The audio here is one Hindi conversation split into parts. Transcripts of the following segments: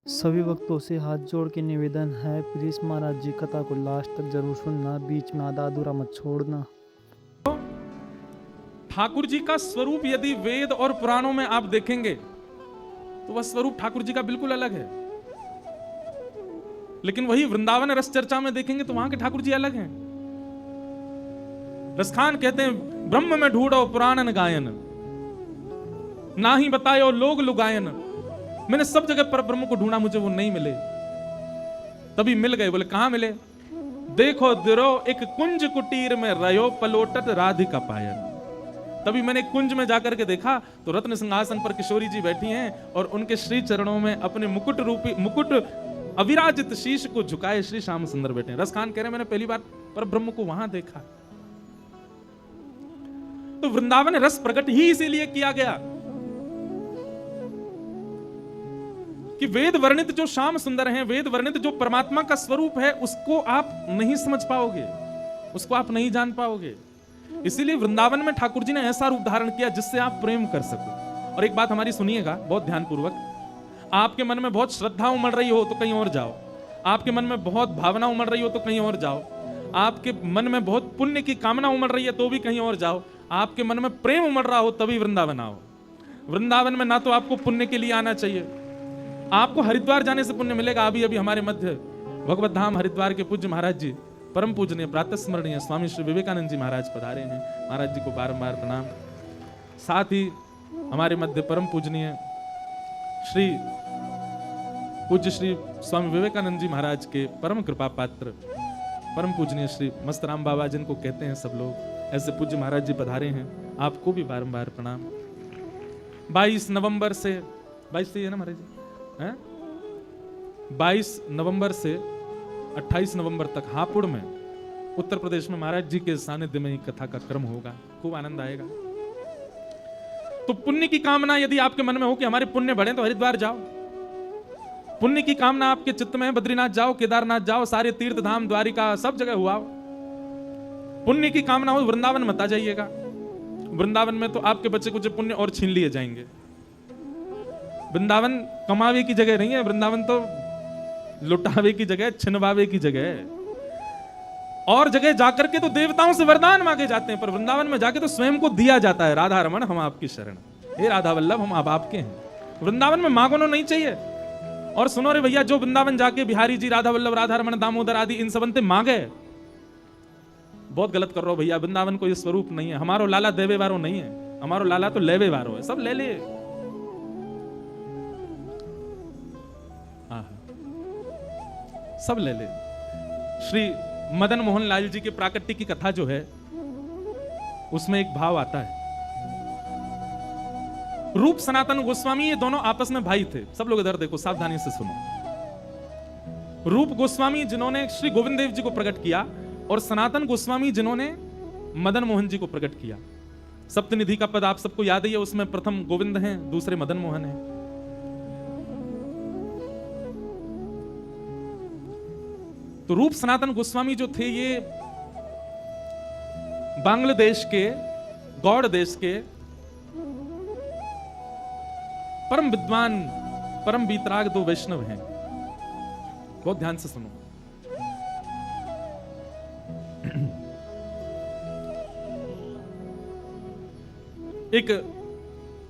सभी भक्तों से हाथ जोड़ के निवेदन है, प्लीज महाराज जी कथा को लास्ट तक जरूर सुनना, बीच में आधा अधूरा मत छोड़ना। ठाकुर जी का स्वरूप यदि वेद और पुराणों में आप देखेंगे तो वह स्वरूप ठाकुर जी का बिल्कुल अलग है, लेकिन वही वृंदावन रस चर्चा में देखेंगे तो वहां के ठाकुर जी अलग हैं। रसखान कहते हैं ब्रह्म में ढूंढो पुराणन गायन, ना ही बतायो लोग लुगायन। मैंने सब जगह पर ब्रह्म को ढूंढा, मुझे वो नहीं मिले। तभी मिल गए। बोले कहां मिले? देखो दिरो एक कुंज कुटीर में रयो पलोटत राधिका पायन। तभी मैंने कुंज में जाकर के देखा तो रत्न सिंहासन पर किशोरी जी बैठी हैं और उनके श्री चरणों में अपने मुकुट अविराजित शीश को झुकाए श्री श्याम सुंदर बैठे हैं। रसखान कह रहे मैंने पहली बार पर ब्रह्म को वहां देखा। तो वृंदावन रस प्रकट ही इसीलिए किया गया कि वेद वर्णित जो श्याम सुंदर हैं, वेद वर्णित जो परमात्मा का स्वरूप है, उसको आप नहीं समझ पाओगे, उसको आप नहीं जान पाओगे। इसीलिए वृंदावन में ठाकुर जी ने ऐसा रूप धारण किया जिससे आप प्रेम कर सको। और एक बात हमारी सुनिएगा बहुत ध्यानपूर्वक, आपके मन में बहुत श्रद्धा उमड़ रही हो तो कहीं और जाओ, आपके मन में बहुत भावना उमड़ रही हो तो कहीं और जाओ, आपके मन में बहुत पुण्य की कामना उमड़ रही है तो भी कहीं और जाओ, आपके मन में प्रेम उमड़ रहा हो तभी वृंदावन आओ। वृंदावन में ना तो आपको पुण्य के लिए आना चाहिए, आपको हरिद्वार जाने से पुण्य मिलेगा। अभी अभी हमारे मध्य भगवत धाम हरिद्वार के पूज्य महाराज जी, परम पूजनीय प्रातः स्मरणीय स्वामी श्री विवेकानंद जी महाराज पधारे हैं। महाराज जी को बारंबार प्रणाम। साथ ही हमारे मध्य परम पूजनीय श्री पूज्य श्री स्वामी विवेकानंद जी महाराज के परम कृपा पात्र परम पूजनीय श्री मस्तराम बाबा जिनको कहते हैं सब लोग, ऐसे पूज्य महाराज जी पधारे हैं। आपको भी बारंबार प्रणाम। 22 नवंबर से 22 से है ना महाराज जी, 22 नवंबर से 28 नवंबर तक हापुड़ में उत्तर प्रदेश में महाराज जी के सानिध्य में ही कथा का क्रम होगा। खूब आनंद आएगा। तो पुण्य की कामना यदि आपके मन में हो कि हमारे पुण्य बढ़े तो हरिद्वार जाओ। पुण्य की कामना आपके चित्त में है, बद्रीनाथ जाओ, केदारनाथ जाओ, सारे तीर्थ धाम द्वारिका सब जगह हुआ। पुण्य की कामना हो वृंदावन मत आ जाइएगा। वृंदावन में तो आपके बच्चे कुछ पुण्य और छीन लिए जाएंगे। वृंदावन कमावे की जगह नहीं है, वृंदावन तो लुटावे की जगह, छिनवावे की जगह है। और जगह जाकर के तो देवताओं से वरदान मांगे जाते हैं, पर वृंदावन में जाके तो स्वयं को दिया जाता है। राधा रमण हम आपकी शरण, हे राधा वल्लभ हम अब आपके हैं। वृंदावन में मांगना नहीं चाहिए। और सुनो रे भैया, जो वृंदावन जाके बिहारी जी, राधा वल्लभ, राधा रमण, दामोदर आदि इन सबंते मांगे, बहुत गलत कर रहे हो भैया। वृंदावन को ये स्वरूप नहीं है। हमारो लाला देवे वारो नहीं है, हमारो लाला तो लेवे वारो है। सब ले ले, सब ले ले। श्री मदन मोहन लाल जी के प्राकट्य की कथा जो है उसमें एक भाव आता है। रूप सनातन गोस्वामी ये दोनों आपस में भाई थे। सब लोग इधर देखो, सावधानी से सुनो। रूप गोस्वामी जिन्होंने श्री गोविंद देव जी को प्रकट किया और सनातन गोस्वामी जिन्होंने मदन मोहन जी को प्रकट किया। सप्तनिधि का पद आप सबको याद ही है, उसमें प्रथम गोविंद हैं, दूसरे मदन मोहन हैं। तो रूप सनातन गोस्वामी जो थे ये बांग्लादेश के गौड़ देश के परम विद्वान परम बीतराग दो वैष्णव हैं। बहुत ध्यान से सुनो। एक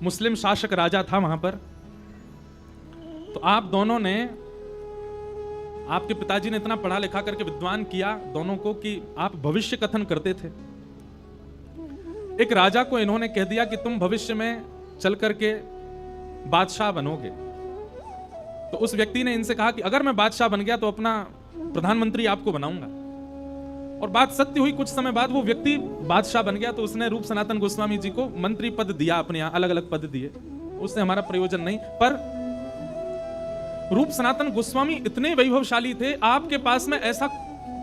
मुस्लिम शासक राजा था वहां पर। तो आप दोनों ने, आपके पिताजी ने इतना पढ़ा लिखा करके विद्वान किया दोनों को कि आप भविष्य कथन करते थे। एक राजा को इन्होंने कह दिया कि तुम भविष्य में चल करके बादशाह बनोगे। तो उस व्यक्ति ने इनसे कहा कि अगर मैं बादशाह बन गया तो अपना प्रधानमंत्री आपको बनाऊंगा। और बात सत्य हुई। कुछ समय बाद वो व्यक्ति बादशाह बन गया। तो उसने रूप सनातन गोस्वामी जी को मंत्री पद दिया, अपने यहां अलग अलग पद दिए। उससे हमारा प्रयोजन नहीं। पर रूप सनातन गोस्वामी इतने वैभवशाली थे, आपके पास में ऐसा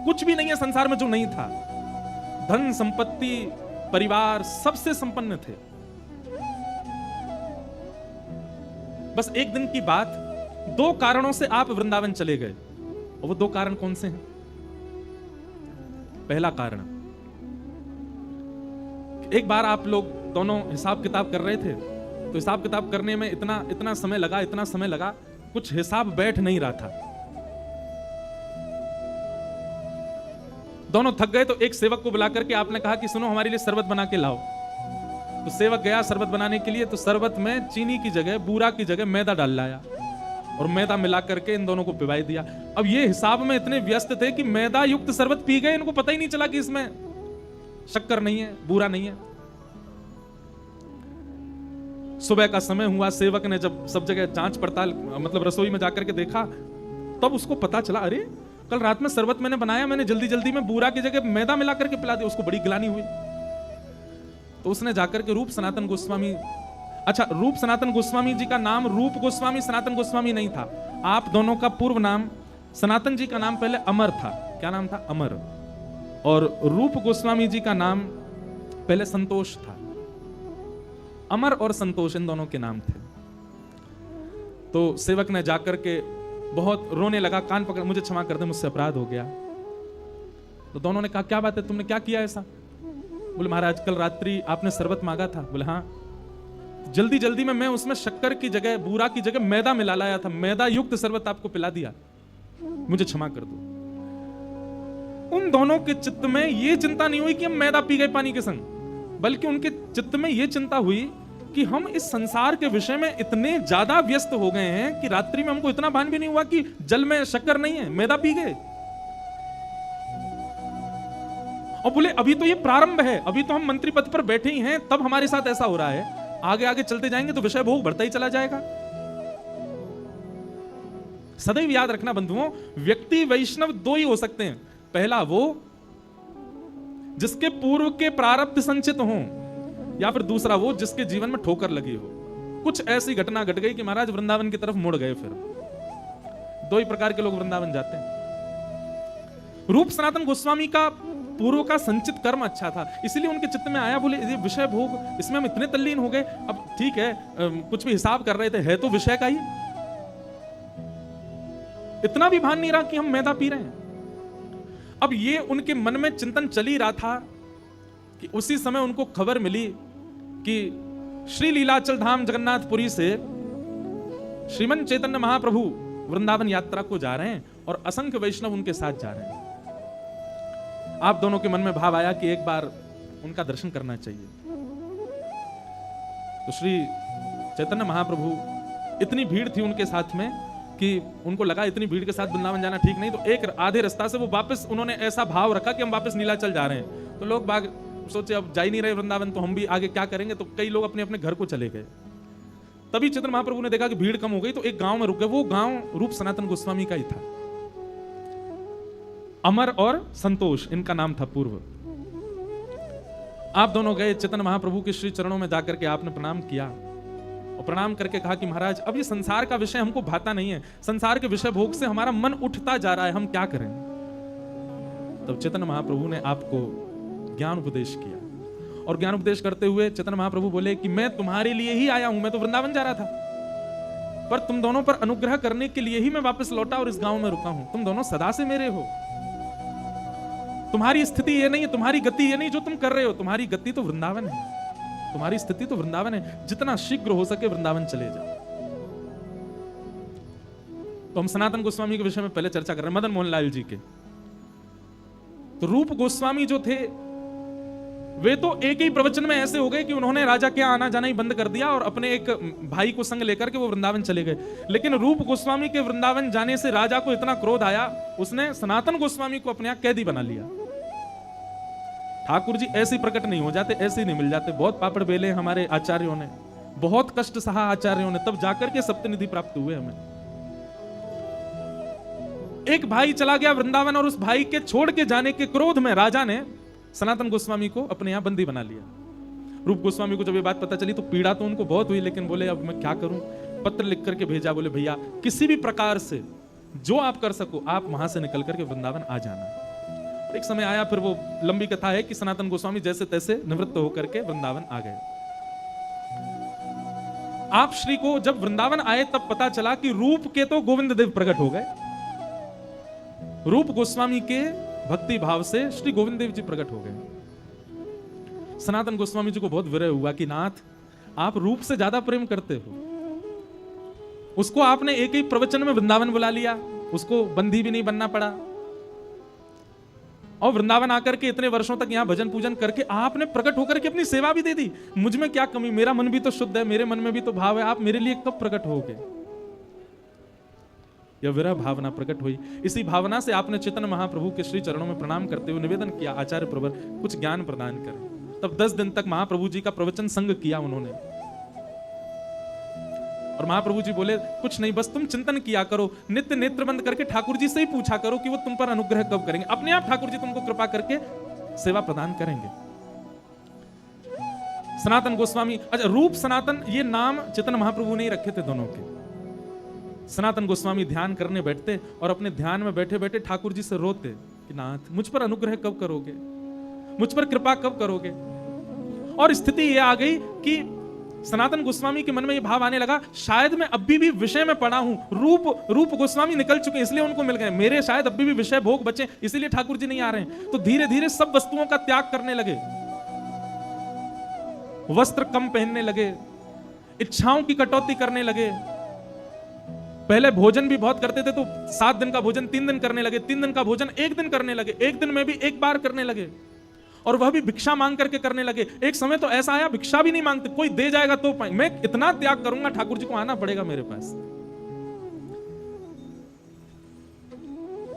कुछ भी नहीं है संसार में जो नहीं था। धन संपत्ति परिवार सबसे संपन्न थे। बस एक दिन की बात, दो कारणों से आप वृंदावन चले गए। और वो दो कारण कौन से हैं? पहला कारण, एक बार आप लोग दोनों हिसाब किताब कर रहे थे। तो हिसाब किताब करने में इतना समय लगा कुछ हिसाब बैठ नहीं रहा था। दोनों थक गए तो एक सेवक को बुला करके आपने कहा कि सुनो हमारे लिए शरबत बना के लाओ। तो सेवक गया शरबत बनाने के लिए, तो शरबत में चीनी की जगह, बूरा की जगह मैदा डाल लाया और मैदा मिला करके इन दोनों को पिवाई दिया। अब ये हिसाब में इतने व्यस्त थे कि मैदा युक्त शरबत पी गए, इनको पता ही नहीं चला कि इसमें शक्कर नहीं है, बूरा नहीं है। सुबह का समय हुआ, सेवक ने जब सब जगह जांच पड़ताल मतलब रसोई में जाकर के देखा, तब उसको पता चला अरे कल रात में शरबत मैंने बनाया, मैंने जल्दी जल्दी में बूरा की जगह मैदा मिला करके पिला दिया। उसको बड़ी गिलानी हुई। तो उसने जाकर के रूप सनातन गोस्वामी, अच्छा रूप सनातन गोस्वामी जी का नाम रूप गोस्वामी सनातन गोस्वामी नहीं था। आप दोनों का पूर्व नाम, सनातन जी का नाम पहले अमर था। क्या नाम था? अमर। और रूप गोस्वामी जी का नाम पहले संतोष था। अमर और संतोष इन दोनों के नाम थे। तो सेवक ने जाकर के बहुत रोने लगा, कान पकड़, मुझे क्षमा कर दे, मुझसे अपराध हो गया। तो दोनों ने कहा क्या बात है, तुमने क्या किया ऐसा? बोले महाराज कल रात्रि आपने शरबत मांगा था। बोले हाँ। जल्दी जल्दी में मैं उसमें शक्कर की जगह, बूरा की जगह मैदा मिला लाया था, मैदा युक्त शरबत आपको पिला दिया, मुझे क्षमा कर दो। उन दोनों के चित्त में यह चिंता नहीं हुई कि हम मैदा पी गए पानी के संग, बल्कि उनके चित्त में यह चिंता हुई कि हम इस संसार के विषय में इतने ज्यादा व्यस्त हो गए हैं कि रात्रि में हमको इतना भान भी नहीं हुआ कि जल में शक्कर नहीं है, मैदा पी गए। और बोले अभी तो ये प्रारंभ है, अभी तो हम मंत्री पद पर बैठे ही हैं, तब हमारे साथ ऐसा हो रहा है। आगे आगे चलते जाएंगे तो विषय भोग बढ़ता ही चला जाएगा। सदैव याद रखना बंधुओं, व्यक्ति वैष्णव दो ही हो सकते हैं। पहला वो जिसके पूर्व के प्रारब्ध संचित हों, या फिर दूसरा वो जिसके जीवन में ठोकर लगी हो। कुछ ऐसी घटना घट गई कि महाराज वृंदावन की तरफ मुड़ गए। फिर दो ही प्रकार के लोग वृंदावन जाते हैं। रूप सनातन गोस्वामी का पूर्व का संचित कर्म अच्छा था, इसलिए उनके चित्त में आया, बोले ये विषय भोग, इसमें हम इतने तल्लीन हो गए। अब ठीक है, कुछ भी हिसाब कर रहे थे, है तो विषय का ही, इतना भी भान नहीं रहा कि हम मैदा पी रहे हैं। अब ये उनके मन में चिंतन चल ही रहा था कि उसी समय उनको खबर मिली कि श्री लीलाचल धाम जगन्नाथपुरी से श्रीमन चैतन्य महाप्रभु वृंदावन यात्रा को जा रहे हैं और असंख्य वैष्णव उनके साथ जा रहे हैं। आप दोनों के मन में भाव आया कि एक बार उनका दर्शन करना चाहिए। तो श्री चैतन्य महाप्रभु, इतनी भीड़ थी उनके साथ में कि उनको लगा इतनी भीड़ के साथ वृंदावन जाना ठीक नहीं, तो एक आधे रास्ता से वो वापस, उन्होंने ऐसा भाव रखा कि हम वापस नीलाचल जा रहे हैं। तो लोग बाग सोचे अब जा ही नहीं रहे वृंदावन, तो हम भी आगे क्या करेंगे। तो कई लोग अपने अपने घर को चले गए। तभी चैतन्य महाप्रभु ने देखा कि भीड़ कम हो गई, तो एक गांव में रुक गए। वो गांव रूप सनातन गोस्वामी का ही था। अमर और संतोष इनका नाम था पूर्व। आप दोनों गए चैतन्य महाप्रभु के श्री चरणों में जाकर के आपने प्रणाम किया और प्रणाम करके कहा कि महाराज अब ये संसार का विषय हमको भाता नहीं है, संसार के विषय भोग से हमारा मन उठता जा रहा है, हम क्या करें। तब चैतन्य महाप्रभु ने आपको ज्ञान उपदेश किया और ज्ञान उपदेश करते हुए चैतन्य महाप्रभु बोले कि मैं तुम्हारे लिए ही आया हूं, मैं तो वृंदावन जा रहा था, पर तुम दोनों पर अनुग्रह करने के लिए ही मैं वापस लौटा और इस गांव में रुका हूं। तुम दोनों सदा से मेरे हो, तुम्हारी स्थिति ये नहीं है, तुम्हारी गति ये नहीं जो तुम कर रहे हो, तुम्हारी गति तो वृंदावन है, तुम्हारी स्थिति तो वृंदावन है। जितना शीघ्र हो सके वृंदावन चले जाओ। तो हम सनातन गोस्वामी के विषय में पहले चर्चा कर रहे हैं, मदन मोहन लाल जी के। तो रूप गोस्वामी जो थे वे तो एक ही प्रवचन में ऐसे हो गए कि उन्होंने राजा के आना जाना ही बंद कर दिया और अपने एक भाई को संग लेकर के वो वृंदावन चले गए। लेकिन रूप गोस्वामी के वृंदावन जाने से राजा को इतना क्रोध आया, उसने सनातन गोस्वामी को अपने यहां कैदी बना लिया। ठाकुर जी ऐसे ही प्रकट नहीं हो जाते, ऐसे ही नहीं मिल जाते। बहुत पापड़ बेले हमारे आचार्यों ने, बहुत कष्ट सहा आचार्यों ने, तब जाकर के सप्तनिधि प्राप्त हुए हमें। एक भाई चला गया वृंदावन और उस भाई के छोड़ के जाने के क्रोध में राजा ने सनातन गोस्वामी को अपने यहां बंदी बना लिया। रूप गोस्वामी को जब ये बात पता चली तो पीड़ा तो उनको बहुत हुई, लेकिन बोले अब मैं क्या करूं। पत्र लिख करके भेजा, बोले भैया किसी भी प्रकार से जो आप कर सको आप वहां से निकल करके वृंदावन आ जाना। एक समय आया, फिर वो लंबी कथा है कि सनातन गोस्वामी जैसे तैसे निवृत्त होकर के वृंदावन आ गए। आप श्री को जब वृंदावन आए तब पता चला कि रूप के तो गोविंद देव प्रकट हो गए, रूप गोस्वामी के भक्ति भाव से श्री गोविंद देव जी प्रकट हो गए। सनातन गोस्वामी जी को बहुत विरह हुआ कि नाथ आप रूप से ज्यादा प्रेम करते हो, उसको आपने एक ही प्रवचन में वृंदावन बुला लिया, उसको बंदी भी नहीं बनना पड़ा, और वृंदावन आकर के इतने वर्षों तक यहां भजन पूजन करके आपने प्रकट होकर के अपनी सेवा भी दे दी। मुझ में क्या कमी, मेरा मन भी तो शुद्ध है, मेरे मन में भी तो भाव है, आप मेरे लिए कब प्रकट होगे? यह विरह भावना प्रकट हुई। इसी भावना से आपने चैतन्य महाप्रभु के श्री चरणों में प्रणाम करते हुए निवेदन किया, आचार्य प्रवर कुछ ज्ञान प्रदान करें। तब 10 दिन तक महाप्रभु जी का प्रवचन संग किया उन्होंने, और महाप्रभु जी बोले कुछ नहीं, बस तुम चिंतन किया करो, नित्य नेत्र बंद करके ठाकुर जी से ही पूछा करो कि वो तुम पर अनुग्रह कब करेंगे, अपने आप ठाकुर जी तुमको कृपा करके सेवा प्रदान करेंगे। सनातन गोस्वामी, अच्छा रूप सनातन ये नाम चैतन्य महाप्रभु ने ही रखे थे दोनों के। सनातन गोस्वामी ध्यान करने बैठते और अपने ध्यान में बैठे बैठे ठाकुर जी से रोते कि नाथ मुझ पर अनुग्रह कब करोगे, मुझ पर कृपा कब करोगे। और स्थिति ये आ गई कि सनातन गोस्वामी के मन में ये भाव आने लगा, शायद मैं अभी भी विषय में पड़ा हूं, रूप गोस्वामी निकल चुके इसलिए उनको मिल गए, मेरे शायद अभी भी विषय भोग बचे इसीलिए ठाकुर जी नहीं आ रहे हैं। तो धीरे धीरे सब वस्तुओं का त्याग करने लगे, वस्त्र कम पहनने लगे, इच्छाओं की कटौती करने लगे। पहले भोजन भी बहुत करते थे तो 7 दिन का भोजन 3 दिन करने लगे, 3 दिन का भोजन 1 दिन करने लगे, 1 दिन में भी 1 बार करने लगे, और वह भी भिक्षा मांग करके करने लगे। एक समय तो ऐसा आया भिक्षा भी नहीं मांगते, कोई दे जाएगा तो पाए, मैं इतना त्याग करूंगा ठाकुर जी को आना पड़ेगा मेरे पास।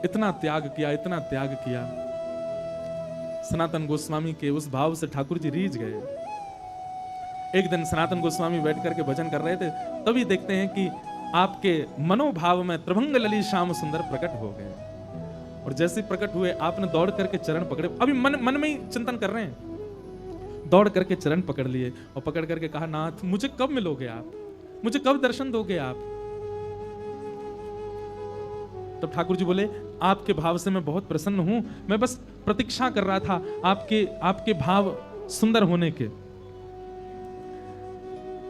इतना त्याग किया, इतना त्याग किया। सनातन गोस्वामी के उस भाव से ठाकुर जी रीझ गए। एक दिन सनातन गोस्वामी बैठ करके भजन कर रहे थे, तभी देखते हैं कि आपके मनोभाव में त्रिभंग ललित श्याम सुंदर प्रकट हो गए, और जैसे प्रकट हुए आपने दौड़ करके चरण पकड़े, अभी मन में ही चिंतन कर रहे हैं, दौड़ करके चरण पकड़ लिए और पकड़ करके कहा नाथ मुझे कब मिलोगे आप, मुझे कब दर्शन दोगे आप। तब ठाकुर जी बोले आपके भाव से मैं बहुत प्रसन्न हूं, मैं बस प्रतीक्षा कर रहा था आपके भाव सुंदर होने के।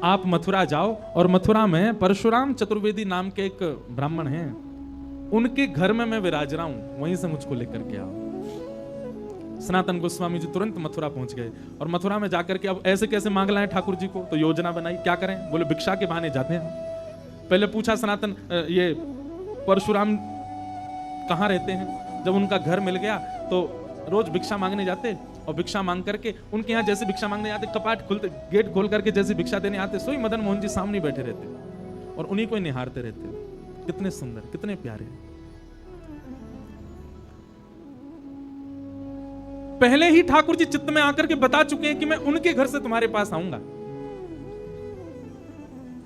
आप मथुरा जाओ, और मथुरा में परशुराम चतुर्वेदी नाम के एक ब्राह्मण हैं, उनके घर में मैं विराज रहा हूं, वहीं से मुझको लेकर के आओ। सनातन गोस्वामी जी तुरंत मथुरा पहुंच गए, और मथुरा में जाकर के अब ऐसे कैसे मांग लाए ठाकुर जी को, तो योजना बनाई क्या करें। बोले भिक्षा के बहाने जाते हैं। पहले पूछा सनातन ये परशुराम कहाँ रहते हैं, जब उनका घर मिल गया तो रोज भिक्षा मांगने जाते, और भिक्षा मांग करके उनके यहाँ जैसे भिक्षा मांगने जाते, कपाट खुलते, गेट खोल करके जैसे भिक्षा देने आते, सोई मदन मोहन जी सामने बैठे रहते और उन्हीं को ही निहारते रहते। कितने सुंदर, कितने प्यारे। पहले ही ठाकुर जी चित्त में आकर के बता चुके हैं कि मैं उनके घर से तुम्हारे पास आऊंगा।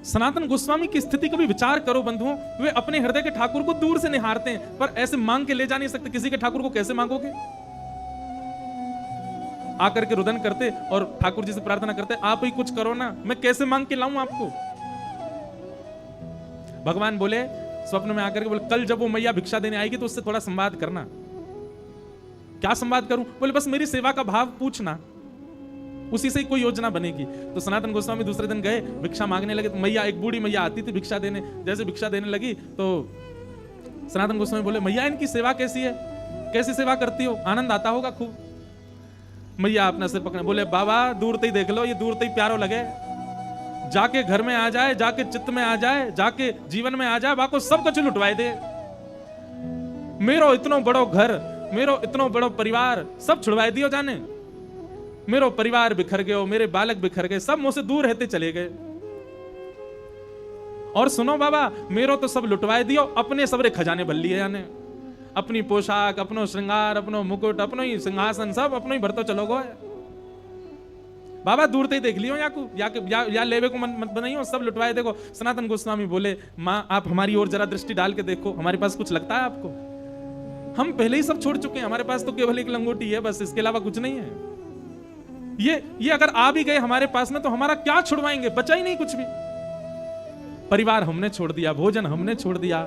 सनातन गोस्वामी की स्थिति का भी विचार करो बंधुओं, वे अपने हृदय के ठाकुर को दूर से निहारते हैं, पर ऐसे मांग के ले जा नहीं सकते। किसी के ठाकुर को कैसे मांगोगे? आकर के रुदन करते और ठाकुर जी से प्रार्थना करते, आप ही कुछ करो ना, मैं कैसे मांग के लाऊं आपको। भगवान बोले स्वप्न में आकर के, बोले कल जब वो मैया भिक्षा देने आएगी तो उससे थोड़ा संवाद करना। क्या संवाद करूं? बोले बस मेरी सेवा का भाव पूछना, उसी से ही कोई योजना बनेगी। तो सनातन गोस्वामी दूसरे दिन गए, भिक्षा मांगने लगे, तो मैया, एक बूढ़ी मैया आती थी भिक्षा देने, जैसे भिक्षा देने लगी तो सनातन गोस्वामी बोले मैया इनकी सेवा कैसी है, कैसी सेवा करती हो, आनंद आता होगा खूब। मैया अपना सिर पकड़े, बोले बाबा दूर से ही देख लो, ये दूर से ही प्यारो लगे, जाके घर में आ जाए, जाके चित्त में आ जाए, जाके जीवन में आ जाए, बाको सब कुछ लुटवाए दे। मेरो इतनो बड़ो घर, मेरो इतनो बड़ो परिवार सब छुड़वाए दियो जाने। मेरो परिवार बिखर गयो, मेरे बालक बिखर गए, सब मुझसे दूर रहते चले गए। और सुनो बाबा, मेरो तो सब लुटवाए दियो, अपने सबरे खजाने भर लिए जाने, अपनी पोशाक, अपनो श्रृंगार, अपनो मुकुट, अपनो ही सिंहासन सब अपनो ही भरतो चलो गो। बाबा दूर से ही देख लियो या लेवे को मत बनाइयो, सब लुटवाए देखो। सनातन गोस्वामी बोले माँ आप हमारी ओर जरा दृष्टि डाल के देखो, हमारे पास कुछ लगता है आपको? हम पहले ही सब छोड़ चुके हैं, हमारे पास तो केवल एक लंगोटी है बस, इसके अलावा कुछ नहीं है। ये अगर आ भी गए हमारे पास में तो हमारा क्या छुड़वाएंगे, बचा ही नहीं कुछ भी। परिवार हमने छोड़ दिया, भोजन हमने छोड़ दिया,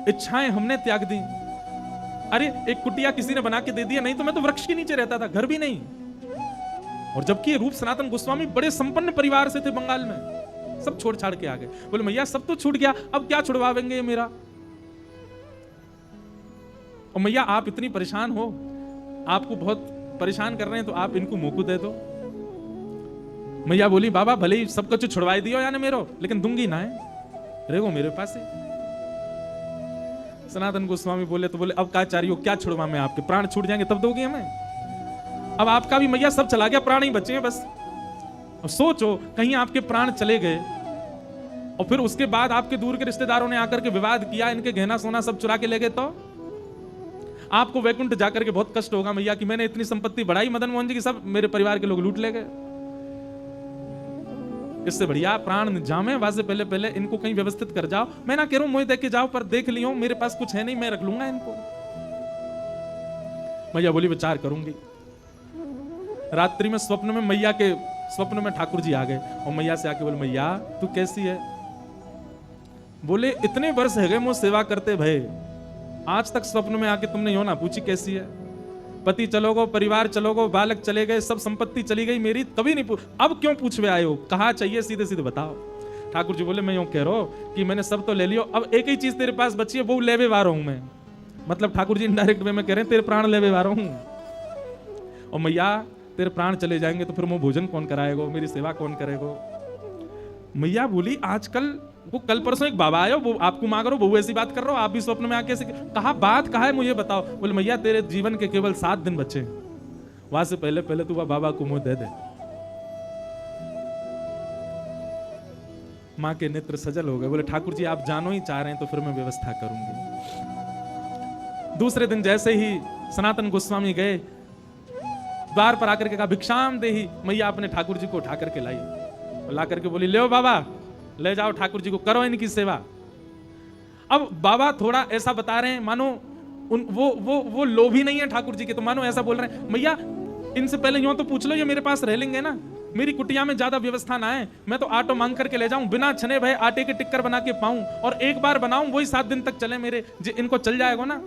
इच्छाएं हमने त्याग दी। अरे एक कुटिया किसी ने बना के दे दिया, नहीं तो मैं तो वृक्ष के नीचे रहता था, घर भी नहीं। और जबकि ये रूप सनातन गोस्वामी बड़े संपन्न परिवार से थे बंगाल में, सब छोड़ छाड़ के आ गए। बोले मैया सब तो छूट गया, अब क्या छुड़वाएंगे ये मेरा। और मैया आप इतनी परेशान हो, आपको बहुत परेशान कर रहे हैं, तो आप इनको मुंह को दे दो। मैया बोली बाबा भले ही सब कुछ छुड़वाई दियो यानी मेरो, लेकिन दूंगी ना है। रहेगो मेरे पास ही। सनातन गोस्वामी बोले तो बोले अब क्या चाहिए, क्या छुड़वा मैं आपके, प्राण छूट जाएंगे तब दोगे हमें? अब आपका भी मैया सब चला गया, प्राण ही बचे हैं बस। और सोचो कहीं आपके प्राण चले गए और फिर उसके बाद आपके दूर के रिश्तेदारों ने आकर के विवाद किया, इनके गहना सोना सब चुरा के ले गए, तो आपको वैकुंठ जाकर के बहुत कष्ट होगा मैया कि मैंने इतनी संपत्ति बढ़ाई मदन मोहन जी की, सब मेरे परिवार के लोग लूट ले गए। इससे बढ़िया प्राण जामे वहां से पहले पहले इनको कहीं व्यवस्थित कर जाओ। मैं ना कह रहा हूं मुझे देख के जाओ, पर देख लियो मेरे पास कुछ है नहीं, मैं रख लूंगा इनको। मैया बोली विचार करूंगी। रात्रि में स्वप्न में मैया के स्वप्न में ठाकुर जी आ गए और मैया से आके बोले मैया तू कैसी है? बोले इतने वर्ष है गए मुझे सेवा करते भय, आज तक स्वप्न में आके तुमने यो ना पूछी कैसी है। पति चलो गो, परिवार चलो गो, बालक चले गए, सब संपत्ति चली गई मेरी, कभी नहीं पूछ, अब क्यों पूछवे आए हो, कहा चाहिए सीधे सीधे बताओ। ठाकुर जी बोले मैं यूं कह रहा हूं कि मैंने सब तो ले लियो, अब एक ही चीज तेरे पास बची है, वो लेवे वारो हूं मैं। मतलब ठाकुर जी इनडायरेक्ट वे में कह रहे हैं तेरे प्राण लेवे वारो हूं। और मैया तेरे प्राण चले जाएंगे तो फिर वो भोजन कौन कराएगा, मेरी सेवा कौन करेगा? मैया बोली आजकल वो कल परसों एक बाबा आयो, वो आपको मांग रहा, वो ऐसी बात कर रहा हो, आप भी स्वप्न में आके कहा बात कहा है मुझे बताओ। बोले मैया तेरे जीवन के केवल 7 दिन बचे, वहां से पहले पहले तू वह बाबा को मुंह दे दे। मां के नेत्र सजल हो गए, बोले ठाकुर जी आप जानो ही चाह रहे हैं तो फिर मैं व्यवस्था करूंगी। दूसरे दिन जैसे ही सनातन गोस्वामी गए, द्वार पर आकर के कहा भिक्षाम देही, मैया अपने ठाकुर जी को उठा करके लाई, ला करके बोली ले बाबा ले जाओ ठाकुर जी को, करो इनकी सेवा। अब बाबा थोड़ा ऐसा बता रहे हैं मानो वो लोभी नहीं है ठाकुर जी के, तो मानो ऐसा बोल रहे हैं मैया इनसे पहले यूं तो पूछ लो ये मेरे पास रह लेंगे ना, मेरी कुटिया में ज्यादा व्यवस्था ना है, मैं तो आटो मांग करके ले जाऊं, बिना छने भय आटे के टिक्कर बना के पाऊं और एक बार बनाऊं वही 7 दिन तक चले मेरे, इनको चल जाएगा ना।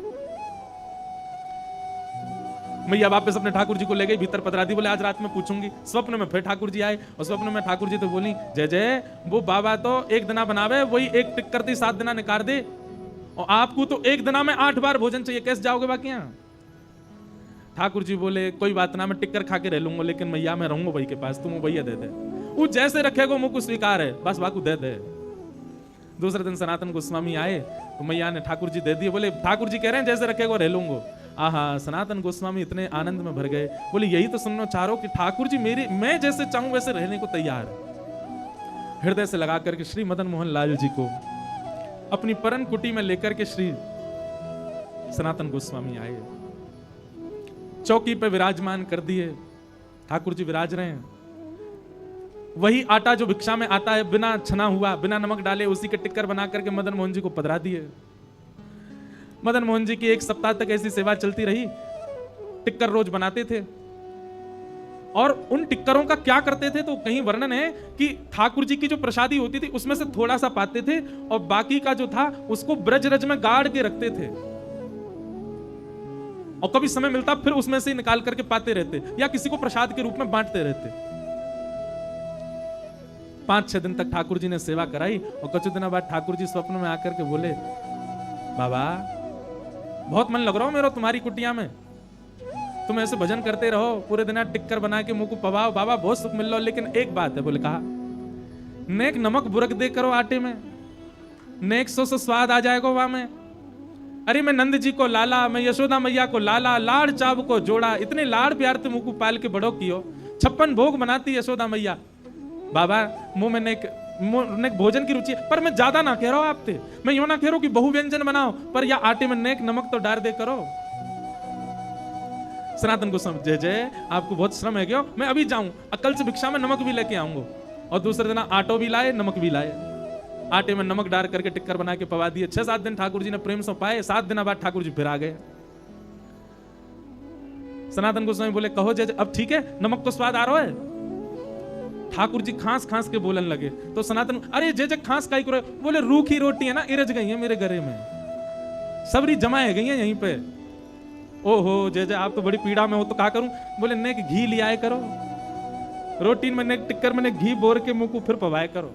मैया वापस अपने ठाकुर जी को ले गई, भीतर पधरा दी, बोले आज रात में पूछूंगी। स्वप्न में फिर ठाकुर जी आए और स्वप्न में ठाकुर जी तो बोली जय जय वो बाबा तो एक दिना बनावे वही एक टिक्कर थी 7 दिना निकाल दे, और आपको तो एक दिना में 8 बार भोजन चाहिए, कैसे जाओगे बाकी यहाँ? ठाकुर जी बोले कोई बात ना, मैं टिक्कर खा के रह लूंगा, लेकिन मैया मैं रहूंगा वही के पास, तुम भैया दे दे, वो जैसे रखेगा मुझको स्वीकार है, बस बाकू दे दे। दूसरे दिन सनातन गोस्वामी आए तो मैया ने ठाकुर जी दे दिए, बोले ठाकुर जी कह रहे हैं जैसे रखेगा रह लूंगा। आहा सनातन गोस्वामी इतने आनंद में भर गए, बोले यही तो सुनना चाह रहा हूं कि ठाकुर जी मेरी मैं जैसे चाहूं वैसे रहने को तैयार है। हृदय से लगा करके श्री मदन मोहन लाल जी को अपनी परम कुटी में लेकर के श्री सनातन गोस्वामी आए, चौकी पे विराजमान कर दिए, ठाकुर जी विराज रहे हैं। वही आटा जो भिक्षा में आता है बिना छना हुआ, बिना नमक डाले, उसी के टिक्कर बना करके मदन मोहन जी को पधरा दिए। मदन मोहन जी की 1 सप्ताह तक ऐसी सेवा चलती रही, टिक्कर रोज बनाते थे। और उन टिक्करों का क्या करते थे तो कहीं वर्णन है कि ठाकुर जी की जो प्रसादी होती थी उसमें से थोड़ा सा पाते थे और बाकी का जो था उसको ब्रजरज में गाड़ के रखते थे, और कभी समय मिलता फिर उसमें से निकाल करके पाते रहते या किसी को प्रसाद के रूप में बांटते रहते। 5-6 दिन तक ठाकुर जी ने सेवा कराई और कुछ दिनों बाद ठाकुर जी स्वप्न में आकर के बोले बाबा बहुत मन लग रहा हो मेरा तुम्हारी कुटिया में, तुम ऐसे भजन करते रहो पूरे दिन टिक्कर बना के मुंह को पवाओ, बाबा बहुत सुख मिल रहा हो, लेकिन एक बात है। बोले कहा नेक नमक बुरक दे करो आटे में, नेक सो स्वाद आ जाएगा वहां में। अरे मैं नंद जी को लाला, मैं यशोदा मैया को लाला, लाड़ चाव को जोड़ा, इतने लाड़ प्यार से मुंह को पाल के बड़ो कियो, 56 भोग बनाती यशोदा मैया। बाबा मुंह में नेक भोजन की रुचि है, पर मैं ज्यादा ना कह रहा हूं आपसे, मैं यूं ना कह रहा हूं कि बहु व्यंजन बनाओ, पर या आटे में नेक नमक तो डाल दे करो। सनातन गोस्वामी जय जय आपको बहुत श्रम है क्या, मैं अभी जाऊं, कल से भिक्षा में नमक भी लेके आऊंगा। और दूसरे दिन आटो भी लाए नमक भी लाए, आटे में नमक डाल करके टिक्कर बना के पवा दिए। 6-7 दिन ठाकुर जी ने प्रेम से पाए, 7 दिन बाद ठाकुर जी फिर आ गए। सनातन गोस्वामी बोले कहो जय जय अब ठीक है, नमक तो स्वाद आ रहा है। ठाकुर जी खांस खांस के बोलन लगे तो सनातन अरे जय जय खांस काई करो, बोले रूखी रोटी है ना इरज गई है मेरे गले में, सबरी जमाए गई है यहीं पे। ओहो जय जय आप तो बड़ी पीड़ा में हो, तो क्या करूं? बोले नेक घी ले आए करो, रोटी में नेक टिक्कर में घी बोर के मुंह को फिर पवाए करो।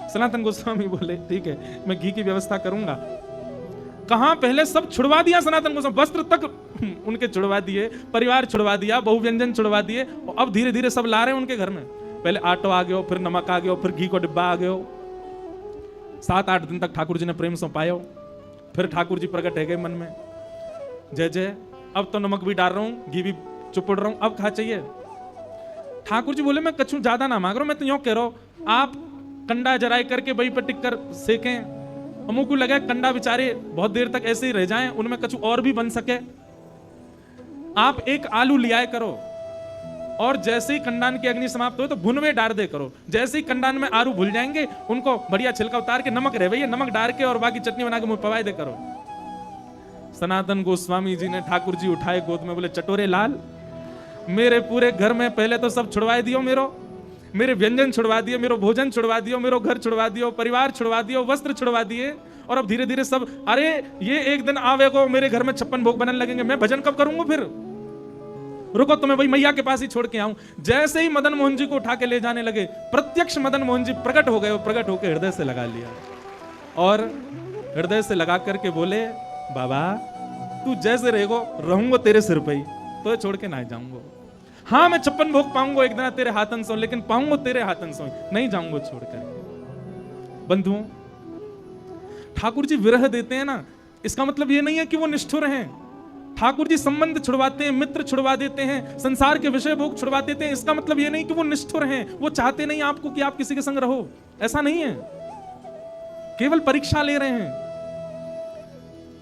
सनातन गोस्वामी बोले ठीक है मैं घी की व्यवस्था करूंगा। कहां पहले सब छुड़वा दिया सनातन गोस्वामी, वस्त्र तक उनके छुड़वा दिए, परिवार छुड़वा दिया, बहु व्यंजन छुड़वा दिए, और अब धीरे धीरे सब ला रहे हैं उनके घर में। पहले आटो आ गयो, फिर नमक आ गयो, फिर घी को डिब्बा आ गयो। 7-8 दिन तक ठाकुर जी ने प्रेम से पायो। फिर ठाकुर जी प्रकट है गए मन में, जय जय अब तो नमक भी डाल रहा हूं, घी भी चुपड़ रहा हूं, अब खा चाहिए। ठाकुर जी बोले मैं कछु ज्यादा ना मांग रहा हूं, मैं तो यूं कह रहा हूं आप कंडा जराई करके वही पर टिक कर सेकें। अमू को लगा कंडा बेचारे बहुत देर तक ऐसे ही रह जाएं, उनमें कछु और भी बन सके। आप एक आलू लियाए करो और जैसे ही कंडान की अग्नि समाप्त हो तो भुनवे डाल दे करो। जैसे ही कंडान में आलू भूल जाएंगे उनको बढ़िया छिलका उतार के नमक रह भैया नमक डाल के और बाकी चटनी बना के मुंह पवाए दे करो। सनातन गोस्वामी जी ने ठाकुर जी उठाए गोद में, बोले चटोरे लाल मेरे पूरे घर में पहले तो सब छुड़वाए दियो, मेरे व्यंजन छुड़वा दिए, मेरो भोजन छुड़वा दियो, मेरो घर छुड़वा दियो, परिवार छुड़वा दियो, वस्त्र छुड़वा दिए, और अब धीरे धीरे सब अरे ये एक दिन आवेगो मेरे घर में 56 भोग बनने लगेंगे, मैं भजन कब करूंगा फिर, रुको तुम्हें वही मैया के पास ही छोड़ के आऊं। जैसे ही मदन मोहन जी को उठा के ले जाने लगे, प्रत्यक्ष मदन मोहन जी प्रकट हो गए, वो प्रकट होकर हृदय से लगा लिया और हृदय से लगा करके बोले बाबा तू जैसे रहेगो रहूंगा तेरे सिर पे ही, तो छोड़ के ना जाऊंगा। हाँ मैं 56 भोग पाऊंगा एक दिन तेरे हाथन से, लेकिन पाऊंगा तेरे हाथन से, नहीं जाऊंगा छोड़ कर। बंधुओं ठाकुर जी विरह देते हैं ना, इसका मतलब ये नहीं है कि वो निष्ठुर हैं। ठाकुर जी संबंध छुड़वाते हैं, मित्र छुड़वा देते हैं, संसार के विषय भोग छुड़वा देते हैं, इसका मतलब ये नहीं कि वो निष्ठुर हैं। वो चाहते नहीं आपको कि आप किसी के संग रहो, ऐसा नहीं है, केवल परीक्षा ले रहे हैं।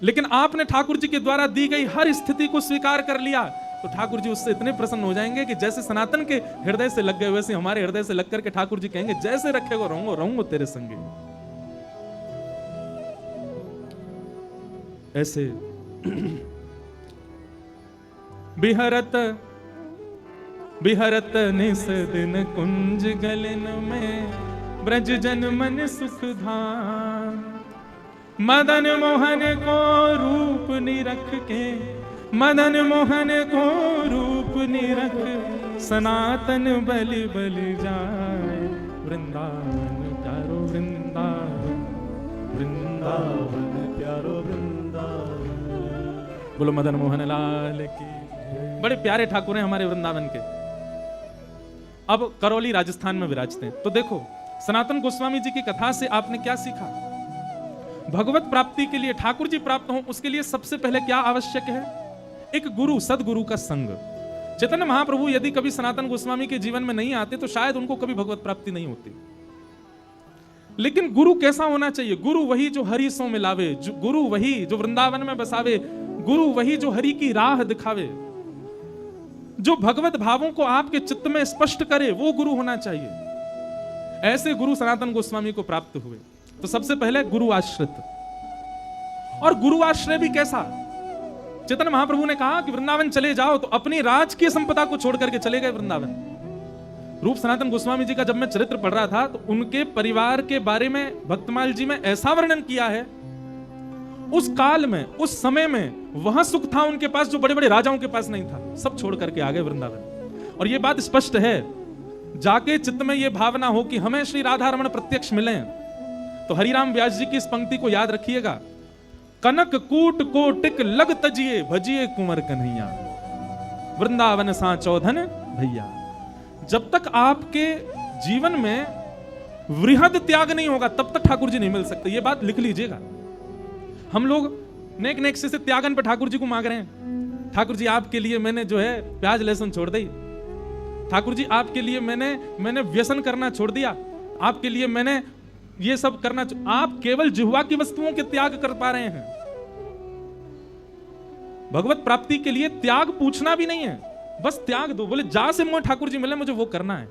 लेकिन आपने ठाकुर जी के द्वारा दी गई हर स्थिति को स्वीकार कर लिया तो ठाकुर जी उससे इतने प्रसन्न हो जाएंगे कि जैसे सनातन के हृदय से लग गए वैसे हमारे हृदय से लग करके ठाकुर जी कहेंगे जैसे रखेगो रहूंगा तेरे संगे। ऐसे बिहरत निस दिन कुंज गलन में ब्रज जन मन सुख धाम, मदन मोहन को रूप निरख के, मदन मोहन को रूप निरख सनातन बलि बलि जाए, वृंदावन प्यारो वृंदावन, वृंदावन प्यारो वृंदावन। बोलो मदन मोहन लाल की। बड़े प्यारे ठाकुर हैं हमारे वृंदावन के। अब करौली राजस्थान में विराजते हैं। तो देखो सनातन गोस्वामी जी की कथा से आपने क्या सीखा। भगवत प्राप्ति के लिए ठाकुर जी प्राप्त हो उसके लिए सबसे पहले क्या आवश्यक है, एक गुरु सदगुरु का संग। चैतन्य महाप्रभु यदि कभी सनातन गोस्वामी के जीवन में नहीं आते तो शायद उनको कभी भगवत प्राप्ति नहीं होती। लेकिन गुरु कैसा होना चाहिए, गुरु वही जो हरि सो मिलावे, गुरु वही जो वृंदावन में बसावे, गुरु वही जो हरि की राह दिखावे, जो भगवत भावों को आपके चित्त में स्पष्ट करे, वो गुरु होना चाहिए। ऐसे गुरु सनातन गोस्वामी को प्राप्त हुए। तो सबसे पहले गुरु आश्रित। और गुरु आश्रय भी कैसा, चैतन्य महाप्रभु ने कहा कि वृंदावन चले जाओ तो अपनी राजकीय संपदा को छोड़ करके चले गए वृंदावन। रूप सनातन गोस्वामी जी का जब मैं चरित्र पढ़ रहा था तो उनके परिवार के बारे में भक्तमाल जी में ऐसा वर्णन किया है, उस काल में उस समय में वहां सुख था उनके पास जो बड़े बड़े राजाओं के पास नहीं था, सब छोड़ करके आ गए वृंदावन। और यह बात स्पष्ट है, जाके चित्त में यह भावना हो कि हमें श्री राधा रमण प्रत्यक्ष मिले तो हरिराम व्यास जी की इस पंक्ति को याद रखिएगा, कनक कूट को टिक लग तजिए भजिए कुंवर कन्हैया, वृंदावन सा चौधन भैया। जब तक आपके जीवन में वृहद त्याग नहीं होगा तब तक ठाकुर जी नहीं मिल सकते। ये बात लिख लीजिएगा। हम लोग नेक नेक से त्यागन पे ठाकुर जी को मांग रहे हैं। ठाकुर जी आपके लिए मैंने जो है प्याज लहसुन छोड़ दी, ठाकुर जी आपके लिए मैंने व्यसन करना छोड़ दिया, आपके लिए मैंने ये सब करना। आप केवल जिह्वा की वस्तुओं के त्याग कर पा रहे हैं। भगवत प्राप्ति के लिए त्याग पूछना भी नहीं है, बस त्याग दो। बोले जा से मुझे ठाकुर जी मिले, मुझे वो करना है।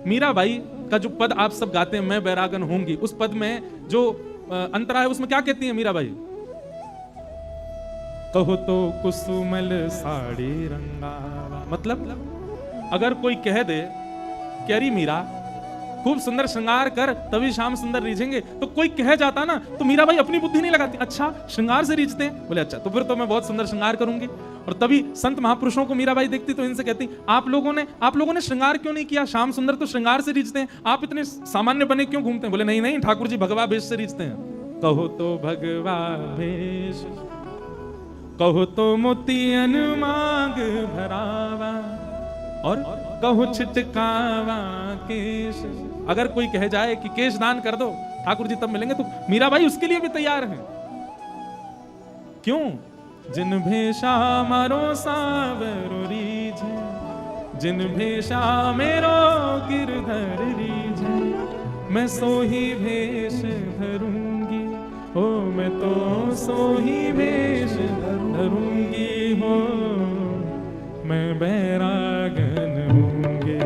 मीराबाई का जो पद आप सब गाते हैं, मैं बैरागन होंगी, उस पद में जो अंतरा है उसमें क्या कहती है मीराबाई, कहो तो कुसुमल साड़ी रंगावा। मतलब अगर कोई कह दे कि अरे मीरा खूब सुंदर श्रृंगार कर तभी शाम सुंदर रीझेंगे, तो कोई कह जाता ना तो मीराबाई अपनी बुद्धि नहीं लगाती, अच्छा श्रृंगार से रीझते हैं, बोले अच्छा तो फिर तो मैं बहुत सुंदर श्रृंगार करूंगी। और तभी संत महापुरुषों को मीराबाई देखती तो इनसे कहती, आप लोगों ने श्रृंगार क्यों नहीं किया, शाम सुंदर तो श्रृंगार से रीझते हैं, आप इतने सामान्य बने क्यों घूमते हैं। बोले नहीं नहीं ठाकुर जी भगवा भेष से रीझते हैं। कहो तो भगवा भेष, कहो तो मोतियन मांग भरावा, और कहो छिटकावा केश, अगर कोई कह जाए कि केश दान कर दो ठाकुर जी तब मिलेंगे, तो मीराबाई उसके लिए भी तैयार हैं। क्यों? जिन भेषा मारो सावरो रीझे, जिन भेषा मेरो गिरधर रीझे, मैं सोही भेष धरूंगी हो, मैं तो सोही भेष धरूंगी हो, मैं बैरागन हूँगी,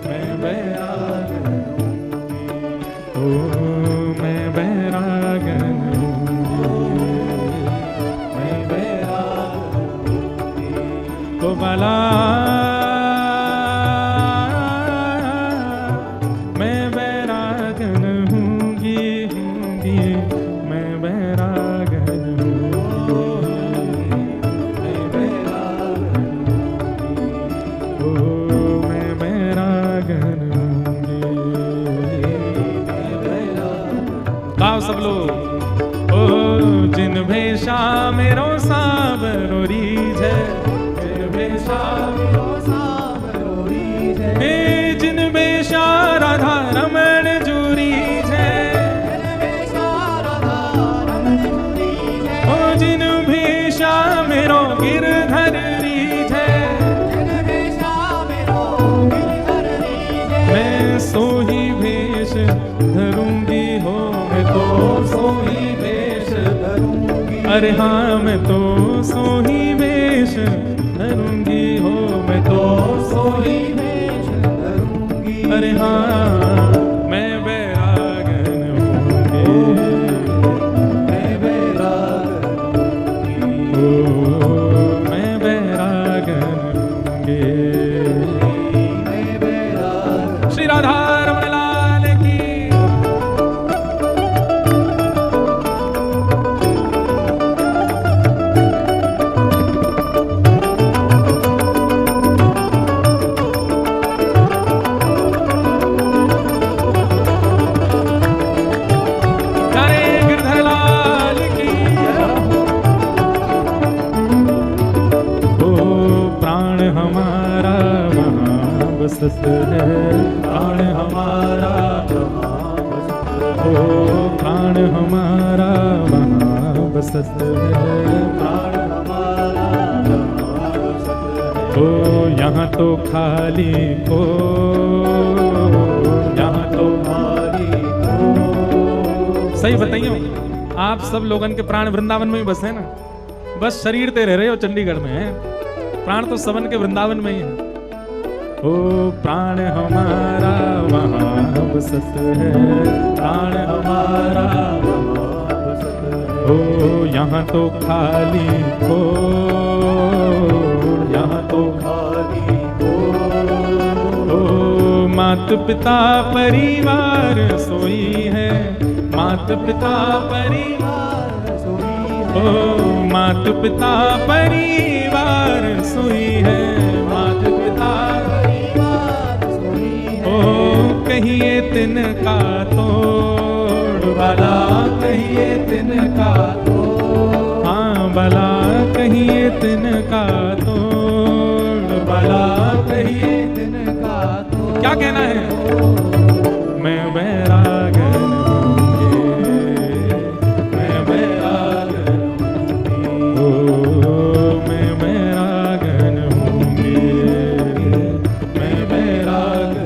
मैं बैरागन हूँगी, ओ मैं बैरागन हूँगी, मैं बैरागन हूँगी, तो भला सब लोग। ओ जिन भेषा मेरो सावरो रीझे, जिन भेषा मेरो सावरो रीझे, हे जिन भेषा राधा रमण जूरी है, ओ जिन भेषा मेरो गिरधर रीझे, मैं सोही भेष धरूंगी हो, सोही वेश धरूंगी, अरे हाँ मैं तो सोही वेश धरूंगी हो, मैं तो सोही वेश धरूंगी, अरे हाँ मैं बैरागन हूँगी, मैं बैरागन हूँगी, ओ मैं बैरागन हूँगी, मैं बैरागन। श्री राधा रमण लाल की। बसत है प्राण हमारा वहाँ बसत है, ओ प्राण हमारा वहाँ बसत है, प्राण हमारा वहाँ बसत है, ओ यहाँ तो खाली को, यहाँ तो खाली को। सही बताइए, आप सब लोगन के प्राण वृंदावन में ही बसे ना, बस शरीर ते रह रहे हो चंडीगढ़ में है, प्राण तो सबन के वृंदावन में ही है। ओ प्राण हमारा वहाँ बसत है, प्राण हमारा वहाँ बसत है, ओ यहाँ तो खाली को, यहाँ तो खाली को, ओ मात पिता परिवार सोई है, मात पिता परिवार सोई है, ओ मात पिता परिवार सोई है, मात पिता कहिए तिनका तोड़ भला, कहिए तिनका तोड़, हाँ भला कहिए तिनका तोड़, भला कहिए तिनका तोड़। क्या कहना है? मैं बैरागन हूँगी, मैं बैरागन हूँगी, ओ मैं बैरागन हूँगी, मैं बैरागन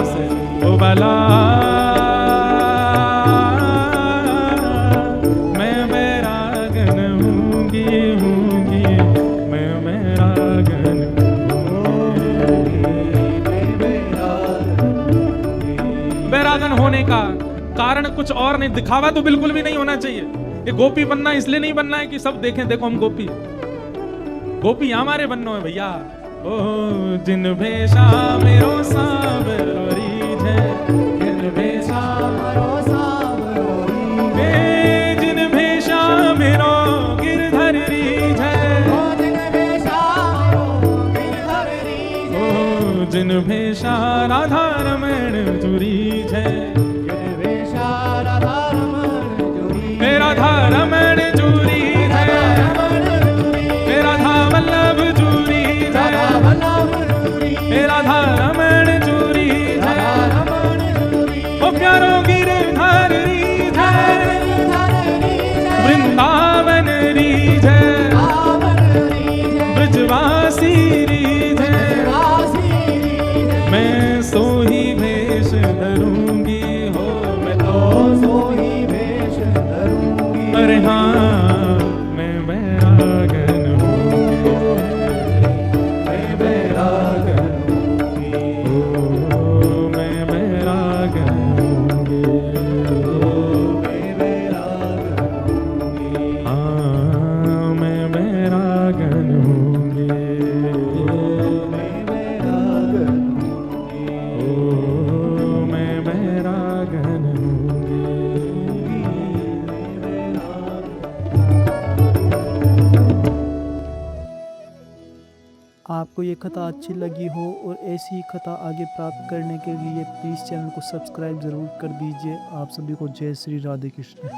से ओ भला मैं बैरागन हूँगी, हूँगी मैं बैरागन हूँगी। बैरागन होने का कारण कुछ और नहीं, दिखावा तो बिल्कुल भी नहीं होना चाहिए। ये गोपी बनना इसलिए नहीं बनना है कि सब देखें देखो हम गोपी, गोपी हमारे बनना है भैया। ओ जिन भेषा मेरो सावरो रीझे, जिन भेषा मेरो सावरो रीझे, जिन भेषा मेरो गिरधर रीझे, ओ जिन भेषा मेरो गिरधर रीझे, ओ जिन भेषा राधा रमण जुरी है, जिन भेषा राधा रमण जुरी, राधा रमण जुरी है, राधा वल्लभ जुरी, राधा रमण चूरी आपको ये कथा अच्छी लगी हो और ऐसी ही कथा आगे प्राप्त करने के लिए प्लीज़ चैनल को सब्सक्राइब ज़रूर कर दीजिए। आप सभी को जय श्री राधे कृष्ण।